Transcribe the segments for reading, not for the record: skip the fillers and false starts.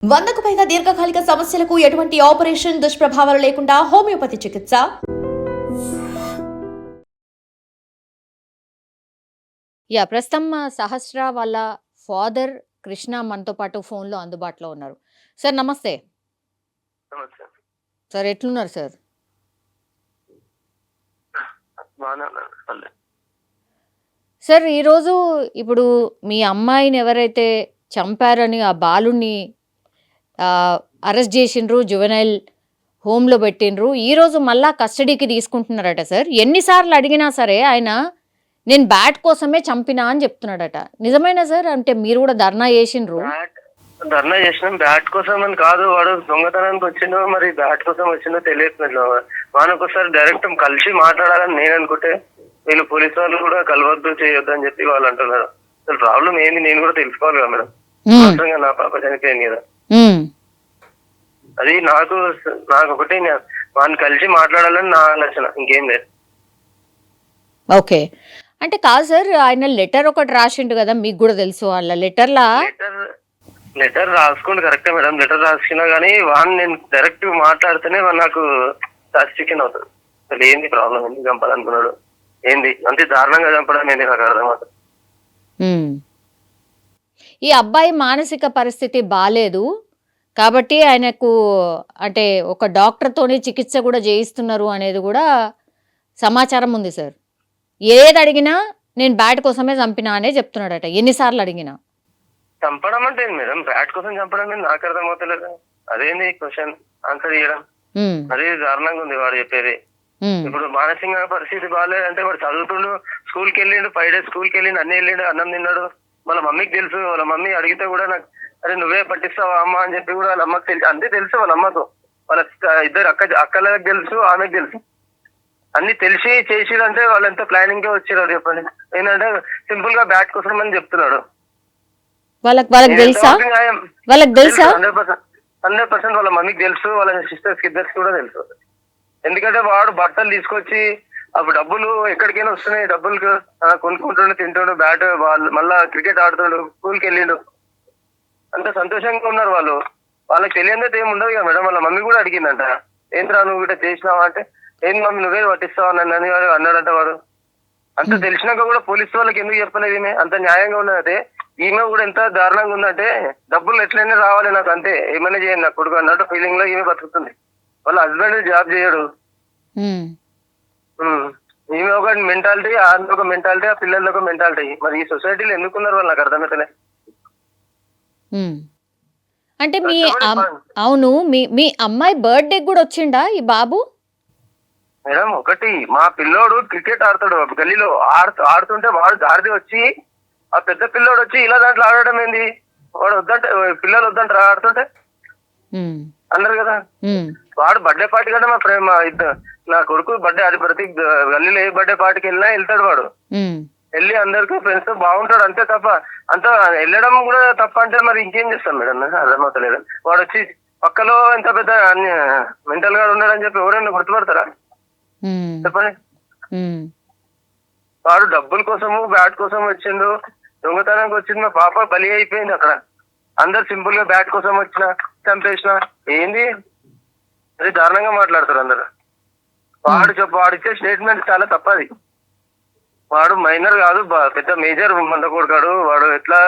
100కు పైగా దీర్ఘకాలిక సమస్యలకు ఎటువంటి ఆపరేషన్ దుష్ప్రభావాలు లేకుండా హోమియోపతి చికిత్స. ప్రస్తుతం సహస్ర వాళ్ళ ఫాదర్ కృష్ణ మనతో పాటు ఫోన్లో అందుబాటులో ఉన్నారు. సార్ నమస్తే. నమస్తే. సార్ ఎట్లున్నారు సార్? బాగానే ఉన్నాను. పర్లేదు. సార్ ఈరోజు ఇప్పుడు మీ అమ్మాయిని ఎవరైతే చంపారని ఆ బాలుని అరెస్ట్ చేసిండ్రు, జువెనైల్ హోమ్లో పెట్టిండ్రు, ఈరోజు మళ్ళా కస్టడీకి తీసుకుంటున్నారట సార్. ఎన్నిసార్లు అడిగినా సరే ఆయన నేను బ్యాట్ కోసమే చంపినా అని చెప్తున్నాడట. నిజమేనా సార్? అంటే మీరు కూడా ధర్నా చేసిండ్రు. ధర్నా చేసినాం. బ్యాట్ కోసం అని కాదు, వాడు దొంగతనానికి వచ్చిండో మరి బ్యాట్ కోసం వచ్చిందో తెలియట్లేదు. వానొకసారి డైరెక్ట్ కలిసి మాట్లాడాలని నేను అనుకుంటే వీళ్ళు పోలీసు వాళ్ళు కూడా కలవద్దు, చేయొద్దు అని చెప్పి వాళ్ళు అంటున్నారు. అసలు ప్రాబ్లం ఏంది నేను కూడా తెలుసుకోవాలి కదా మేడం. అవసరంగా నా పాప చనిపోయింది కదా, అది నాకు ఒకటి వాడిని కలిసి మాట్లాడాలని నా ఆలోచన, ఇంకేం లేదు. ఓకే, అంటే కాదు సార్, ఆయన లెటర్ ఒకటి రాసిండు కదా, మీకు కూడా తెలుసు. వాళ్ళ లెటర్ రాసుకోండి కరెక్టే మేడం. లెటర్ రాసుకున్నా కానీ వాడిని నేను డైరెక్ట్ మాట్లాడితేనే వాడు నాకు చికెన్ అవుతుంది. అసలు ఏంది ప్రాబ్లం, ఎందుకు చంపాలనుకున్నాడు, ఏంది అంతే దారుణంగా చంపడం ఏంది నాకు అర్థమవుతుంది. ఈ అబ్బాయి మానసిక పరిస్థితి బాలేదు కాబట్టి ఆయనకు అంటే ఒక డాక్టర్తోనే చికిత్స కూడా చేయిస్తున్నారు అనేది కూడా సమాచారం ఉంది సార్. ఏది అడిగినా నేను బ్యాట్ కోసమే చంపినా అనే చెప్తున్నాడట. ఎన్నిసార్లు అడిగినా చంపడం అంటే మేడం, బ్యాట్ కోసం చంపడం నాకు అర్థమవుతలేదు. అదేంది క్వశ్చన్ ఆన్సర్ చేయడం, అదే దారుణంగా ఉంది వాడు చెప్పేది. ఇప్పుడు మానసిక పరిస్థితి బాగాలేదంటే వాడు చదువుతుండు, స్కూల్కి వెళ్ళిండు, 5 days స్కూల్కి వెళ్ళిండు, అన్ని వెళ్ళిండు, అన్నం తిన్నాడు. వాళ్ళ మమ్మీకి తెలుసు. వాళ్ళ మమ్మీ అడిగితే కూడా నాకు అరే నువ్వే పట్టిస్తావా అమ్మ అని చెప్పి కూడా వాళ్ళ అమ్మకి తెలుసు. అంతే తెలుసు వాళ్ళ అమ్మకు, వాళ్ళ ఇద్దరు అక్కలకు తెలుసు, ఆమెకు తెలుసు. అన్ని తెలిసి చేసిరంటే వాళ్ళు ఎంత ప్లానింగ్ గా వచ్చారు చెప్పండి. ఏంటంటే సింపుల్ గా బ్యాట్ కోసం అని చెప్తున్నాడు. వాళ్ళకి తెలుసా? 100% వాళ్ళ మమ్మీకి తెలుసు, వాళ్ళ సిస్టర్స్ ఇద్దరికి కూడా తెలుసు. ఎందుకంటే వాడు బట్టలు తీసుకొచ్చి అప్పుడు డబ్బులు ఎక్కడికైనా వస్తున్నాయి, డబ్బులు కొనుక్కుంటుండు, తింటుండు, బ్యాట్ మళ్ళా క్రికెట్ ఆడుతుండు, స్కూల్కి వెళ్ళిండు, అంత సంతోషంగా ఉన్నారు వాళ్ళు. వాళ్ళకి తెలియదే ఏమి ఉండదు కదా మేడం. వాళ్ళ మమ్మీ కూడా అడిగిందంట, ఏంద్రా నువ్వు కూడా చేసినావా అంటే, ఏం మమ్మీ నువ్వే పట్టిస్తావా నన్ను వాడు అన్నాడంట. వాడు అంత తెలిసినాక కూడా పోలీసు వాళ్ళకి ఎందుకు చెప్పలేదు? ఈమె అంత న్యాయంగా ఉన్నదంటే ఈమె కూడా ఎంత దారుణంగా ఉందంటే, డబ్బులు ఎట్లయినా రావాలి నాకు, అంతే ఏమైనా చేయండి నా కొడుకు అన్నట్టు ఫీలింగ్ లో ఈమె బతుకుతుంది. వాళ్ళ హస్బెండ్ జాబ్ చేయడు. ఈమె ఒక మెంటాలిటీ, ఆమె ఒక మెంటాలిటీ, ఆ పిల్లలది ఒక మెంటాలిటీ. మరి ఈ సొసైటీలో ఎందుకున్నారు వాళ్ళు నాకు అర్థమైతలే. అంటే అవును, మీ అమ్మాయి బర్త్డే కూడా వచ్చిండా ఈ బాబు? మేడం ఒకటి, మా పిల్లోడు క్రికెట్ ఆడతాడు గల్లీలో, ఆడుతుంటే వాడు దారిది వచ్చి ఆ పెద్ద పిల్లోడు వచ్చి ఇలా దాంట్లో ఆడడం ఏంది? వాడు వద్దంటే పిల్లలు వద్దంటారా ఆడుతుంటే అన్నారు కదా. వాడు బర్త్డే పార్టీ కంటే మా నా కొడుకు బర్త్డే, అది ప్రతి గల్లీలో ఏ బర్త్డే పార్టీకి వెళ్ళినా వెళ్తాడు వాడు. వెళ్ళి అందరికి ఫ్రెండ్స్ తో బాగుంటాడు, అంతే తప్ప అంత వెళ్ళడం కూడా తప్ప అంటే మరి ఇంకేం చేస్తాం మేడం, అర్థమవుతలేదు. వాడు వచ్చి పక్కలో ఎంత పెద్ద మెంటల్ గా ఉన్నాడని చెప్పి ఎవరైనా గుర్తుపడతారా చెప్పండి. వాడు డబ్బుల కోసము బ్యాట్ కోసం వచ్చిండు, దొంగతనానికి వచ్చింది. మా పాప బలి అయిపోయింది అక్కడ. అందరు సింపుల్ గా బ్యాట్ కోసం వచ్చిన చంపేసిన ఏంది, అది దారుణంగా మాట్లాడతారు అందరు. వాడు ఇచ్చే స్టేట్మెంట్ చాలా తప్పది. వాడు మైనర్ కాదు, పెద్ద మేజర్ మంద కొడుకాడు. వాడు ఎట్లా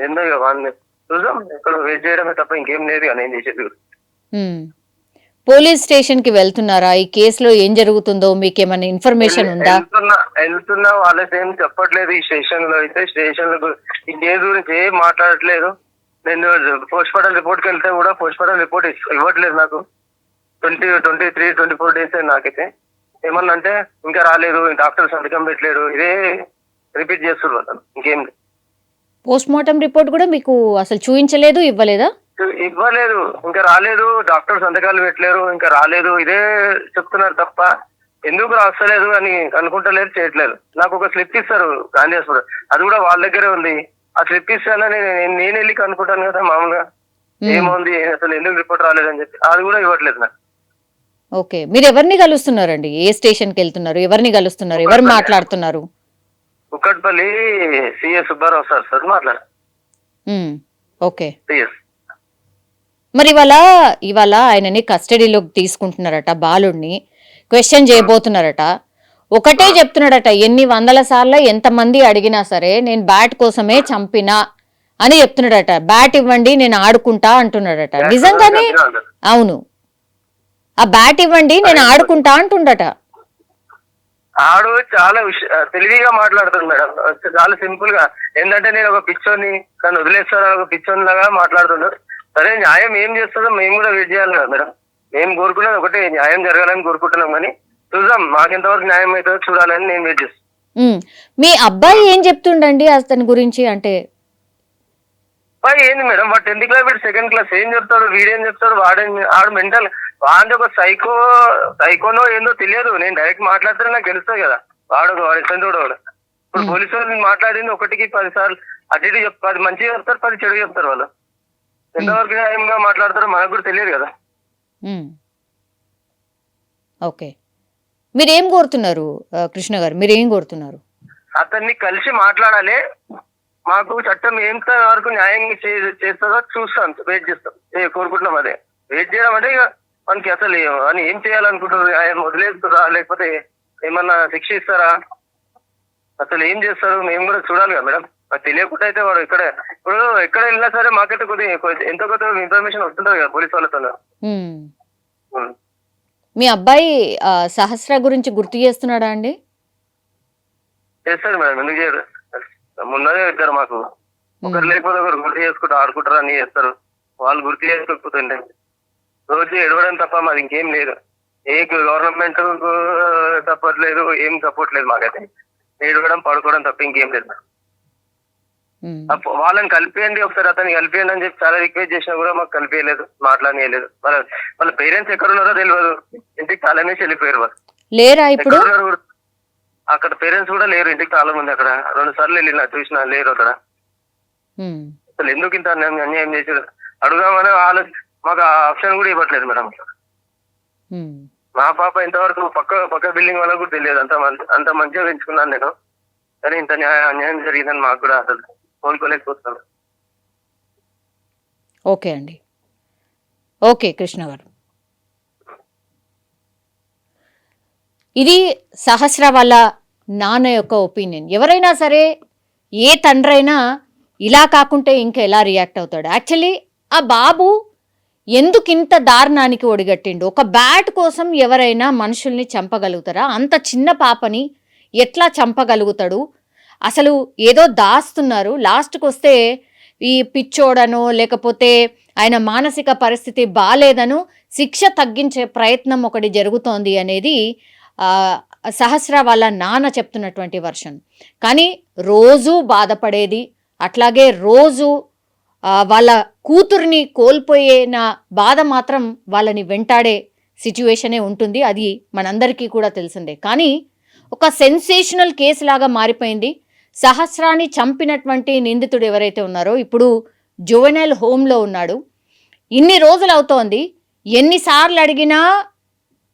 ఏందో వాడిని చూద్దాం, ఇక్కడ వెయిట్ చేయడమే తప్ప ఇంకేం లేదు కానీ ఏం చేసేది. పోలీస్ స్టేషన్ కి వెళ్తున్నారా? ఈ కేసులో ఏం జరుగుతుందో మీకు ఏమైనా ఇన్ఫర్మేషన్ ఉందా? వెళ్తున్నా, వాళ్ళకి ఏం చెప్పట్లేదు. ఈ స్టేషన్ లో అయితే ఈ కేసు గురించి ఏం మాట్లాడట్లేదు. నేను పోస్ట్ మార్టం రిపోర్ట్కి వెళ్తే కూడా పోస్ట్ మార్టం రిపోర్ట్ ఇవ్వట్లేదు నాకు. 23-24 days నాకైతే. ఏమన్నా అంటే ఇంకా రాలేదు, డాక్టర్ సంతకం పెట్టలేడు, ఇదే రిపీట్ చేస్తున్నారు అతను, ఇంకేం లేదు. పోస్ట్ మార్టం రిపోర్ట్ కూడా మీకు అసలు చూపించలేదు, ఇవ్వలేదు, ఇంకా రాలేదు, డాక్టర్ సంతకాలు పెట్టలేరు, ఇంకా రాలేదు, ఇదే చెప్తున్నారు తప్ప ఎందుకు రాస్తలేదు అని అనుకుంటలేరు, చేయట్లేదు. నాకు ఒక స్లిప్ ఇస్తారు గాంధీ హాస్పిటల్, అది కూడా వాళ్ళ దగ్గరే ఉంది. ఆ స్లిప్ ఇస్తానని నేను వెళ్ళి కనుక్కుంటాను కదా మామూలుగా, ఏముంది అసలు ఎందుకు రిపోర్ట్ రాలేదని చెప్పి, అది కూడా ఇవ్వట్లేదు నాకు. ఓకే, మీరు ఎవరిని కలుస్తున్నారండి? ఏ స్టేషన్ కి వెళ్తున్నారు? ఎవరిని కలుస్తున్నారు? ఎవరు మాట్లాడుతున్నారు? కుక్కట్పల్లి సిఎస్ సుబ్బారావు సార్ మాట్లాడారు. ఓకే, మరి ఇవాళ ఆయనని కస్టడీలోకి తీసుకుంటున్నారట, బాలుడిని క్వశ్చన్ చేయబోతున్నారట. ఒకటే చెప్తున్నాడట, ఎన్ని వందల సార్లు ఎంతమంది అడిగినా సరే నేను బ్యాట్ కోసమే చంపినా అని చెప్తున్నాడట. బ్యాట్ ఇవ్వండి నేను ఆడుకుంటా అంటున్నాడట. నిజంగానే అవును, ఆ బ్యాట్ ఇవ్వండి నేను ఆడుకుంటా అంటుండట. ఆడు చాలా తెలివిగా మాట్లాడుతుంది మేడం, చాలా సింపుల్ గా. ఏంటంటే నేను ఒక పిచ్చోని తను వదిలేస్తాను ఒక పిచ్చోని లాగా మాట్లాడుతున్నాడు. సరే న్యాయం ఏం చేస్తుందో మేము కూడా వెయిట్ చేయాలి కదా మేడం. మేము కోరుకునేది ఒకటే, న్యాయం జరగాలని కోరుకుంటున్నాం, కానీ చూద్దాం మాకెంతవరకు న్యాయం అవుతుందో చూడాలని నేను వెయిట్ చేస్తాను. మీ అబ్బాయి ఏం చెప్తుండండి అతని గురించి? అంటే ఏంది మేడం, వాడు 10th క్లాస్ వీడు 2nd క్లాస్, ఏం చెప్తాడు వీడేం చెప్తాడు, ఆడు మెంటల్, వాడి ఒక సైకోనో ఏందో తెలియదు. నేను డైరెక్ట్ మాట్లాడితే నాకు తెలుస్తుంది కదా వాడు ఇష్టంతోడు. వాడు ఇప్పుడు పోలీసు వాళ్ళు మాట్లాడింది 1కి 10 సార్లు అటు ఇటు 10 మంచిగా చెప్తారు, 10 చెడు చెప్తారు. వాళ్ళు ఎంతవరకు న్యాయంగా మాట్లాడతారో మనకు కూడా తెలియదు కదా. ఓకే, మీరేం కోరుతున్నారు కృష్ణ గారు? మీరేం కోరుతున్నారు? అతన్ని కలిసి మాట్లాడాలి. మాకు చట్టం ఎంత వరకు న్యాయం చేస్తుందో చూస్తాం, వెయిట్ చేస్తాం, కోరుకుంటున్నాం. అదే వెయిట్ చేయడం అంటే ఇక మనకి అసలు అని ఏం చేయాలనుకుంటారు, ఆయన వదిలేస్తారా లేకపోతే ఏమన్నా శిక్ష ఇస్తారా, అసలు ఏం చేస్తారు మేము కూడా చూడాలి కదా మేడం. నాకు తెలియకుండా అయితే వాడు ఇప్పుడు ఎక్కడ వెళ్ళినా సరే మాకైతే కొద్దిగా ఎంతో కొంత ఇన్ఫర్మేషన్ వస్తుంటది కదా పోలీస్ వాళ్ళతో. మీ అబ్బాయి సహస్ర గురించి గుర్తు చేస్తున్నాడా అండి? చేస్తాడు మేడం, ఎందుకు చేయరు. మొన్ననే ఇద్దరు మాకు ఒకరు లేకపోతే ఒకరు గుర్తు చేసుకుంటూ ఆడుకుంటారు అని చేస్తారు. వాళ్ళు గుర్తు చేసుకోకపోతుండే రోజు ఎడవడం తప్ప మాది ఇంకేం లేదు. ఏ గవర్నమెంట్ సపోర్ట్ లేదు, ఏం సపోర్ట్ లేదు మాకైతే. ఏడవడం పడుకోవడం తప్ప ఇంకేం లేదు. వాళ్ళని కలిపేయండి ఒకసారి, అతన్ని కలిపేయండి అని చెప్పి చాలా రిక్వెస్ట్ చేసినా కూడా మాకు కలిపేయలేదు, మాట్లాడలేదు. వాళ్ళ పేరెంట్స్ ఎక్కడ ఉన్నారో తెలియదు, ఇంటికి చాలా నుంచి వెళ్ళిపోయారు. వాళ్ళు లేరా ఇప్పుడు? అక్కడ పేరెంట్స్ కూడా లేరు, ఇంటికి చాలా మంది. అక్కడ 2 సార్లు వెళ్ళినా చూసినా లేరు అక్కడ. అసలు ఎందుకు ఇంత అన్యాయం చేసారు అడుగుదామని మాకు ఆప్షన్ కూడా ఇవ్వట్లేదు మేడం. మా పాప ఇంతవరకు పక్క బిల్డింగ్ వాళ్ళకు కూడా తెలియదు. అంత మంచిగా పెంచుకున్నాను నేను, కానీ ఇంత అన్యాయం జరిగిందని మాకు కూడా అసలు కోలుకోలేకపోతున్నాను. ఓకే అండి, ఓకే కృష్ణ గారు. ఇది సహస్ర వాళ్ళ నాన్న యొక్క ఒపీనియన్. ఎవరైనా సరే, ఏ తండ్రైనా ఇలా కాకుంటే ఇంకా ఎలా రియాక్ట్ అవుతాడు? యాక్చువల్లీ ఆ బాబు ఎందుకు ఇంత దారుణానికి ఒడిగట్టిండు? ఒక బ్యాట్ కోసం ఎవరైనా మనుషుల్ని చంపగలుగుతారా? అంత చిన్న పాపని ఎట్లా చంపగలుగుతాడు? అసలు ఏదో దాస్తున్నారు. లాస్ట్కి వస్తే ఈ పిచ్చోడనో లేకపోతే ఆయన మానసిక పరిస్థితి బాలేదనో శిక్ష తగ్గించే ప్రయత్నం ఒకటి జరుగుతోంది అనేది సహస్ర వాళ్ళ నాన్న చెప్తున్నటువంటి వర్షన్. కానీ రోజు బాధపడేది, అట్లాగే రోజు వాళ్ళ కూతుర్ని కోల్పోయిన బాధ మాత్రం వాళ్ళని వెంటాడే సిచ్యువేషనే ఉంటుంది. అది మనందరికీ కూడా తెలిసిందే. కానీ ఒక సెన్సేషనల్ కేసు లాగా మారిపోయింది. సహస్రాన్ని చంపినటువంటి నిందితుడు ఎవరైతే ఉన్నారో ఇప్పుడు జువెనైల్ హోమ్లో ఉన్నాడు. ఇన్ని రోజులు అవుతోంది, ఎన్నిసార్లు అడిగినా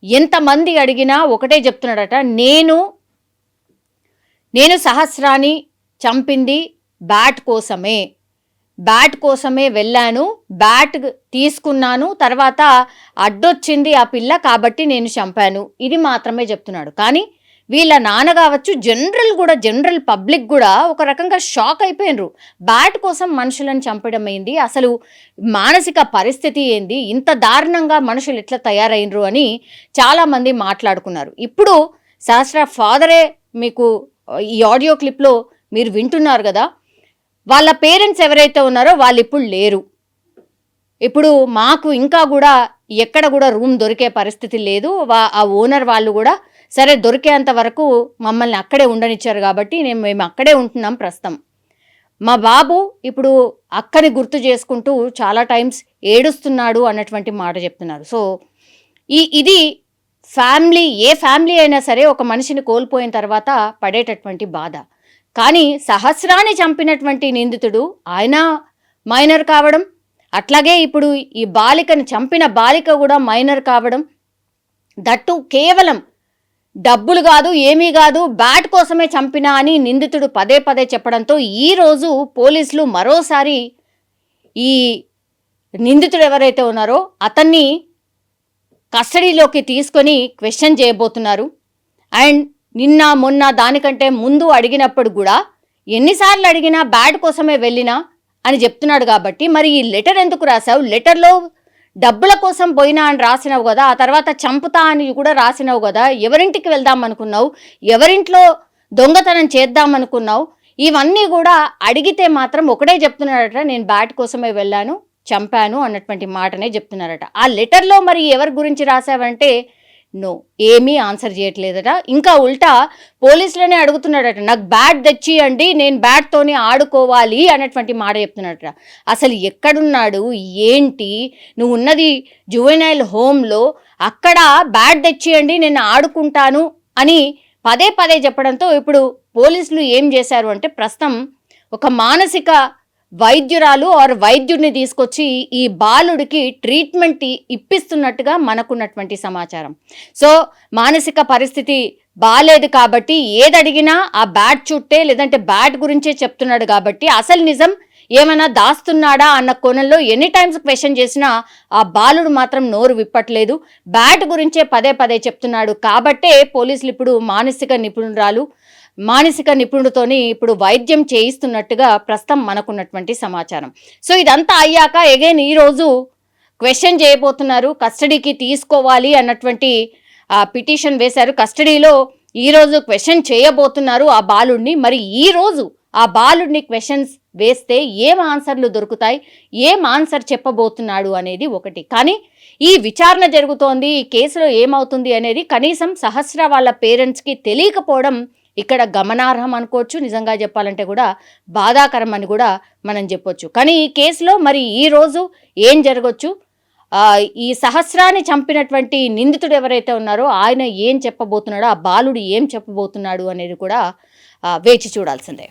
ఎంతమంది అడిగినా ఒకటే చెప్తున్నాడట, నేను సహస్రాన్ని చంపింది బ్యాట్ కోసమే వెళ్ళాను, బ్యాట్ తీసుకున్నాను, తర్వాత అడ్డొచ్చింది ఆ పిల్ల కాబట్టి నేను చంపాను, ఇది మాత్రమే చెప్తున్నాడు. కానీ వీళ్ళ నాన్న కావచ్చు, జనరల్ పబ్లిక్ కూడా ఒక రకంగా షాక్ అయిపోయినరు. బ్యాట్ కోసం మనుషులను చంపడం ఏంది, అసలు మానసిక పరిస్థితి ఏంది, ఇంత దారుణంగా మనుషులు ఎట్లా తయారైనరు అని చాలామంది మాట్లాడుకున్నారు. ఇప్పుడు సహస్ర ఫాదరే మీకు ఈ ఆడియో క్లిప్లో మీరు వింటున్నారు కదా, వాళ్ళ పేరెంట్స్ ఎవరైతే ఉన్నారో వాళ్ళు ఇప్పుడు లేరు. ఇప్పుడు మాకు ఇంకా కూడా ఎక్కడ కూడా రూమ్ దొరికే పరిస్థితి లేదు. ఆ ఓనర్ వాళ్ళు కూడా సరే దొరికేంత వరకు మమ్మల్ని అక్కడే ఉండనిచ్చారు కాబట్టి మేము అక్కడే ఉంటున్నాం ప్రస్తుతం. మా బాబు ఇప్పుడు అక్కని గుర్తు చేసుకుంటూ చాలా టైమ్స్ ఏడుస్తున్నాడు అన్నటువంటి మాట చెప్తున్నారు. సో ఇది ఫ్యామిలీ, ఏ ఫ్యామిలీ అయినా సరే ఒక మనిషిని కోల్పోయిన తర్వాత పడేటటువంటి బాధ. కానీ సహస్రాన్ని చంపినటువంటి నిందితుడు ఆయన మైనర్ కావడం, అట్లాగే ఇప్పుడు ఈ బాలికను చంపిన బాలిక కూడా మైనర్ కావడం, దట్టు కేవలం డబ్బులు కాదు ఏమీ కాదు బ్యాట్ కోసమే చంపినా అని నిందితుడు పదే చెప్పడంతో ఈరోజు పోలీసులు మరోసారి ఈ నిందితుడు ఎవరైతే ఉన్నారో అతన్ని కస్టడీలోకి తీసుకొని క్వశ్చన్ చేయబోతున్నారు. అండ్ నిన్న మొన్న దానికంటే ముందు అడిగినప్పుడు కూడా ఎన్నిసార్లు అడిగినా బ్యాడ్ కోసమే వెళ్ళినా అని చెప్తున్నాడు. కాబట్టి మరి ఈ లెటర్ ఎందుకు రాసావు, లెటర్లో డబ్బుల కోసం పోయినా అని రాసినావు కదా, ఆ తర్వాత చంపుతా అని కూడా రాసినావు కదా, ఎవరింటికి వెళ్దాం అనుకున్నావు, ఎవరింట్లో దొంగతనం చేద్దాం అనుకున్నావు, ఇవన్నీ కూడా అడిగితే మాత్రం ఒకటే చెప్తున్నాడట, నేను బ్యాట్ కోసమే వెళ్ళాను, చంపాను అన్నటువంటి మాటనే చెప్తున్నారట. ఆ లెటర్లో మరి ఎవరి గురించి రాసావంటే నో, ఏమీ ఆన్సర్ చేయట్లేదట. ఇంకా ఉల్టా పోలీసులనే అడుగుతున్నాడట, నాకు బ్యాట్ తెచ్చియండి, నేను బ్యాట్తోనే ఆడుకోవాలి అన్నటువంటి మాట చెప్తున్నాడట. అసలు ఎక్కడున్నాడు, ఏంటి, నువ్వు ఉన్నది జువెనైల్ హోమ్లో, అక్కడ బ్యాట్ తెచ్చియండి నేను ఆడుకుంటాను అని పదే పదే చెప్పడంతో ఇప్పుడు పోలీసులు ఏం చేశారు అంటే ప్రస్తుతం ఒక మానసిక వైద్యురాలు ఆర్ వైద్యుడిని తీసుకొచ్చి ఈ బాలుడికి ట్రీట్మెంట్ ఇప్పిస్తున్నట్టుగా మనకున్నటువంటి సమాచారం. సో మానసిక పరిస్థితి బాలేదు కాబట్టి ఏదడిగినా ఆ బ్యాట్ చుట్టే లేదంటే బ్యాట్ గురించే చెప్తున్నాడు కాబట్టి అసలు నిజం ఏమైనా దాస్తున్నాడా అన్న కోణంలో ఎన్ని టైమ్స్ క్వశ్చన్ చేసినా ఆ బాలుడు మాత్రం నోరు విప్పట్లేదు, బ్యాట్ గురించే పదే పదే చెప్తున్నాడు. కాబట్టే పోలీసులు ఇప్పుడు మానసిక నిపుణుడితోని ఇప్పుడు వైద్యం చేయిస్తున్నట్టుగా ప్రస్తుతం మనకున్నటువంటి సమాచారం. సో ఇదంతా అయ్యాక అగైన్ ఈరోజు క్వశ్చన్ చేయబోతున్నారు, కస్టడీకి తీసుకోవాలి అన్నటువంటి పిటిషన్ వేశారు. కస్టడీలో ఈరోజు క్వశ్చన్ చేయబోతున్నారు ఆ బాలుడిని. మరి ఈరోజు ఆ బాలుడిని క్వశ్చన్స్ వేస్తే ఏం ఆన్సర్లు దొరుకుతాయి, ఏం ఆన్సర్ చెప్పబోతున్నాడు అనేది ఒకటి. కానీ ఈ విచారణ జరుగుతోంది, ఈ కేసులో ఏమవుతుంది అనేది కనీసం సహస్ర వాళ్ళ పేరెంట్స్కి తెలియకపోవడం ఇక్కడ గమనార్హం అనుకోవచ్చు. నిజంగా చెప్పాలంటే కూడా బాధాకరం అని కూడా మనం చెప్పొచ్చు. కానీ ఈ కేసులో మరి ఈరోజు ఏం జరగచ్చు, ఈ సహస్రాన్ని చంపినటువంటి నిందితుడు ఎవరైతే ఉన్నారో ఆయన ఏం చెప్పబోతున్నాడో, ఆ బాలుడు ఏం చెప్పబోతున్నాడు అనేది కూడా వేచి చూడాల్సిందే.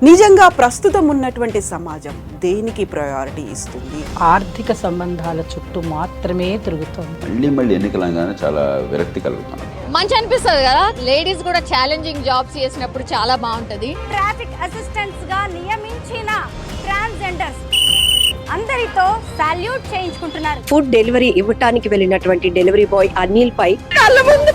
నిజంగా ప్రస్తుతం ఉన్నటువంటి సమాజం దేనికి ప్రయారిటీ ఇస్తుంది? ఆర్థిక సంబంధాల చుట్టూ మాత్రమే తిరుగుతోంది. మళ్ళీ ఎన్నికలంగానే చాలా విరక్తి కలుగుతున్నాం. మంచి అనిపిస్తుంది కదా, లేడీస్ కూడా ఛాలెంజింగ్ జాబ్స్ చేసినప్పుడు చాలా బాగుంటది. ట్రాఫిక్ అసిస్టెంట్స్ గా నియమించిన ట్రాన్స్జెండర్స్ అందరితో సాల్యూట్ చేయించుకుంటున్నారు. ఫుడ్ డెలివరీ ఇవ్వటానికి వెళ్ళినటువంటి డెలివరీ బాయ్ అనిల్ పై కళ్ళ ముందు